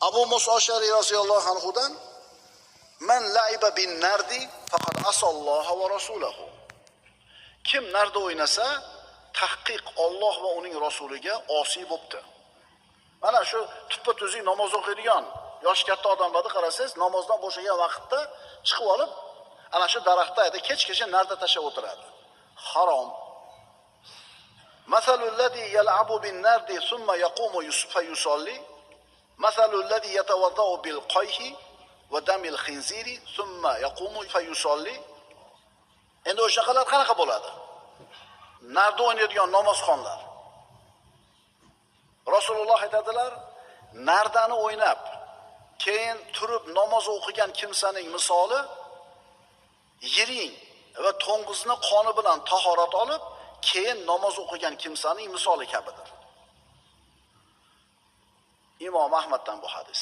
Abu Musa Ash'ari roziyallohu anhudan man laiba bin nardi faqad asalloha va rasulahu. Kim narda o'ynasa, tahqiq Alloh va uning rasuliga osiy bo'pti. Mana shu tuppa-tuzuk namoz o'qiydigan yosh katta odamlarni qarasangiz, namozdan bo'shagan vaqtda chiqib olib, ana shu daraxtda kechgacha narda tashlab o'tiradi. Harom. Masalul ladzi yal'abu bin nardi thumma yaqumu yusalli masalul ladzi yatawaddau bil qayhi va damil khinziri thumma yaqumu yusalli. Endi o'shaqalar qanaqa bo'ladi? Narda o'ynaydigan namozxonlar. Rasululloh aytadilar, nardani o'ynab, keyin turib namoz o'qigan kimsaning misoli yiring va to'ngizni qoni bilan tahorat olib, keyin namoz o'qigan kimsaning misoli kabidir. Imom Ahmaddan bu hadis.